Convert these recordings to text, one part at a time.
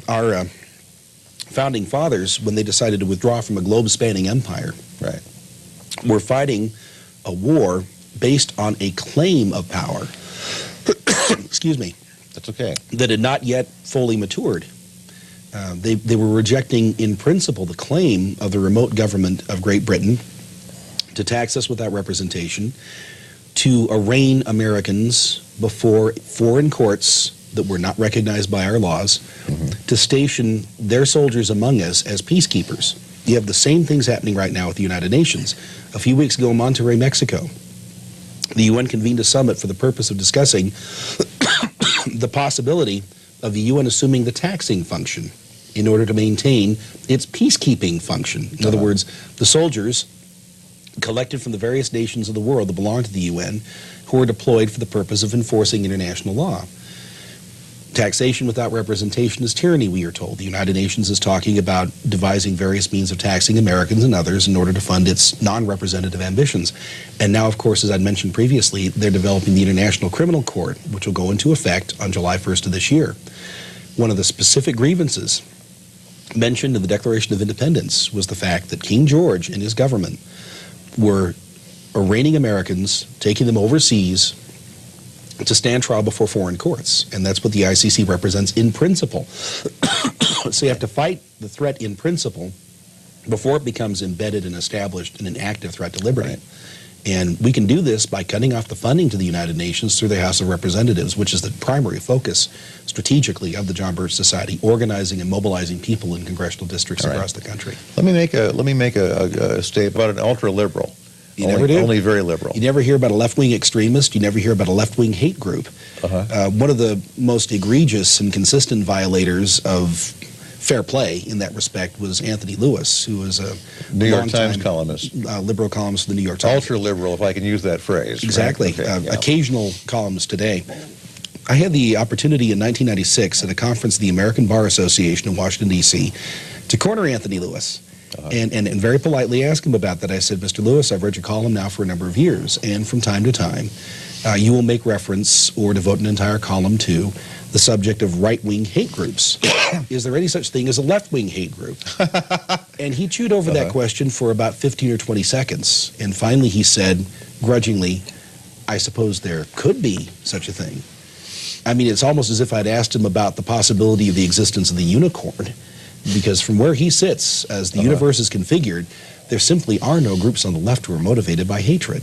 our founding fathers, when they decided to withdraw from a globe-spanning empire, Right. were fighting a war based on a claim of power, excuse me, That's okay. that had not yet fully matured. They were rejecting in principle the claim of the remote government of Great Britain to tax us without representation, to arraign Americans before foreign courts that were not recognized by our laws, to station their soldiers among us as peacekeepers. You have the same things happening right now with the United Nations. A few weeks ago in Monterrey, Mexico, the UN convened a summit for the purpose of discussing the possibility of the UN assuming the taxing function in order to maintain its peacekeeping function. In other words, the soldiers collected from the various nations of the world that belong to the UN who are deployed for the purpose of enforcing international law. Taxation without representation is tyranny, we are told. The United Nations is talking about devising various means of taxing Americans and others in order to fund its non-representative ambitions. And now, of course, as I mentioned previously, they're developing the International Criminal Court, which will go into effect on July 1st of this year. One of the specific grievances mentioned in the Declaration of Independence was the fact that King George and his government were arraigning Americans, taking them overseas to stand trial before foreign courts, and that's what the ICC represents in principle. So you have to fight the threat in principle before it becomes embedded and established in an active threat to liberty. Right. And we can do this by cutting off the funding to the United Nations through the House of Representatives, which is the primary focus strategically of the John Birch Society, organizing and mobilizing people in congressional districts across the country. Let me make a statement about an ultra-liberal. You never do. Only very liberal. You never hear about a left-wing extremist. You never hear about a left-wing hate group. One of the most egregious and consistent violators of fair play in that respect was Anthony Lewis, who was a New York Times columnist. Liberal columnist for the New York Times. Ultra-liberal, if I can use that phrase. Exactly. Right? Okay, yeah. Occasional columnist today. I had the opportunity in 1996 at a conference of the American Bar Association in Washington, D.C., to corner Anthony Lewis. And very politely ask him about that. I said, Mr. Lewis, I've read your column now for a number of years, and from time to time, you will make reference or devote an entire column to the subject of right-wing hate groups. Is there any such thing as a left-wing hate group? And he chewed over that question for about 15 or 20 seconds, and finally he said, grudgingly, I suppose there could be such a thing. I mean, it's almost as if I'd asked him about the possibility of the existence of the unicorn, because from where he sits, as the universe is configured, there simply are no groups on the left who are motivated by hatred.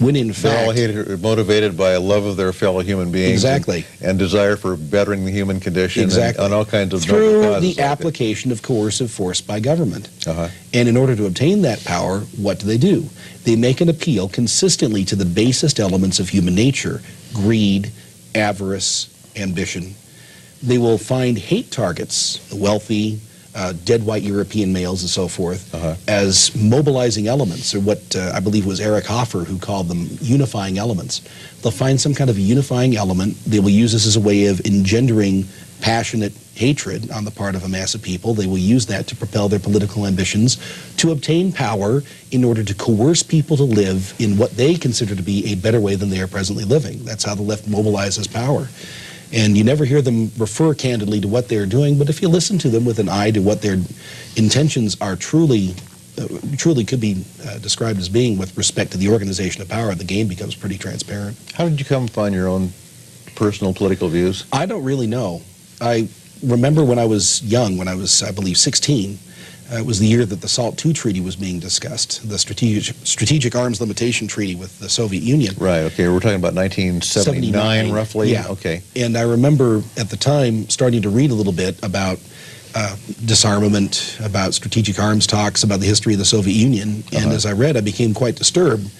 When in fact... They're all motivated by a love of their fellow human beings. Exactly. And desire for bettering the human condition. Exactly. And all kinds of through the application of coercive force by government. And in order to obtain that power, what do? They make an appeal consistently to the basest elements of human nature: greed, avarice, ambition. They will find hate targets, the wealthy, dead white European males and so forth, as mobilizing elements, or what I believe was Eric Hoffer who called them unifying elements. They'll find some kind of a unifying element. They will use this as a way of engendering passionate hatred on the part of a mass of people. They will use that to propel their political ambitions, to obtain power in order to coerce people to live in what they consider to be a better way than they are presently living. That's how the left mobilizes power. And you never hear them refer candidly to what they're doing, but if you listen to them with an eye to what their intentions are truly could be described as being with respect to the organization of power, the game becomes pretty transparent. How did you come upon your own personal political views? I don't really know. I remember when I was young, when I was, I believe, 16, it was the year that the SALT II Treaty was being discussed, the Strategic Arms Limitation Treaty with the Soviet Union. Right, okay, we're talking about 1979 roughly? Yeah. Okay. And I remember at the time starting to read a little bit about disarmament, about strategic arms talks, about the history of the Soviet Union, and as I read, I became quite disturbed.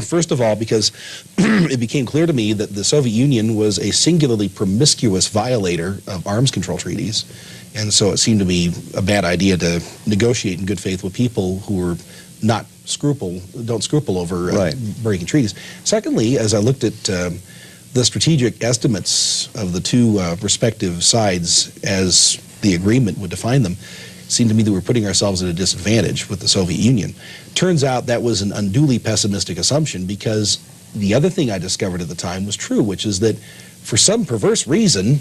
First of all, because it became clear to me that the Soviet Union was a singularly promiscuous violator of arms control treaties. And so it seemed to me a bad idea to negotiate in good faith with people who were don't scruple over breaking treaties. Secondly, as I looked at the strategic estimates of the two respective sides as the agreement would define them, it seemed to me that we're putting ourselves at a disadvantage with the Soviet Union. Turns out that was an unduly pessimistic assumption, because the other thing I discovered at the time was true, which is that for some perverse reason,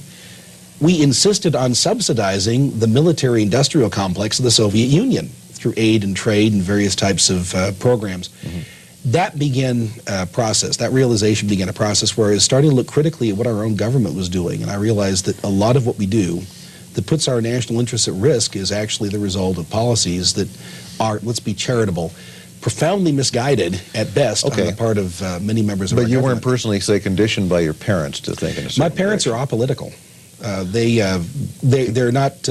we insisted on subsidizing the military-industrial complex of the Soviet Union through aid and trade and various types of programs. That began a process, that realization began a process where I was starting to look critically at what our own government was doing, and I realized that a lot of what we do that puts our national interests at risk is actually the result of policies that are, let's be charitable, profoundly misguided at best on the part of many members of our government. But you weren't personally, say, conditioned by your parents to think in a certain My parents direction. are apolitical. They're not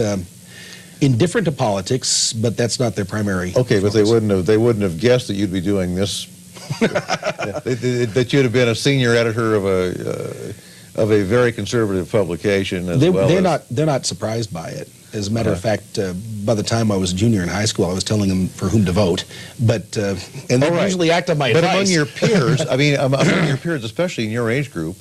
indifferent to politics, but that's not their primary Okay, but focus. they wouldn't have guessed that you'd be doing this. That you'd have been a senior editor of a very conservative publication as well. They're not surprised by it. As a matter of fact, by the time I was a junior in high school, I was telling them for whom to vote. But and they usually act on my advice. But among your peers, I mean, among your peers, especially in your age group,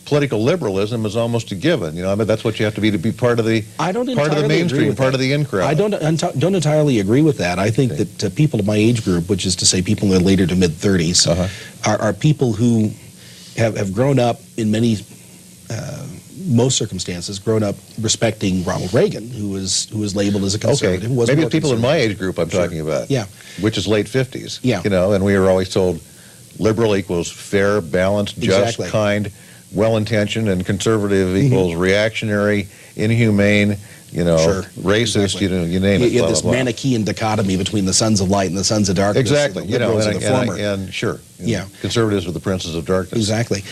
political liberalism is almost a given. You know, I mean, that's what you have to be part of the I don't part of the entirely agree mainstream, with part that. of the in crowd. I don't entirely agree with that. I think that people of my age group, which is to say people in their later to mid 30s, are people who have grown up in many most circumstances, grown up respecting Ronald Reagan, who was labeled as a conservative. Okay, Was maybe more it's people in my conservative. age group I'm talking about. Yeah. Which is late 50s. Yeah. You know, and we were always told liberal equals fair, balanced, just, Exactly. kind, well-intentioned, and conservative equals reactionary, inhumane, you know, Sure. racist, Exactly. you know, you name it. You blah, have this blah, blah. Manichaean dichotomy between the sons of light and the sons of darkness. Exactly. The You know, liberals are the former. and sure. Yeah. Conservatives are the princes of darkness. Exactly.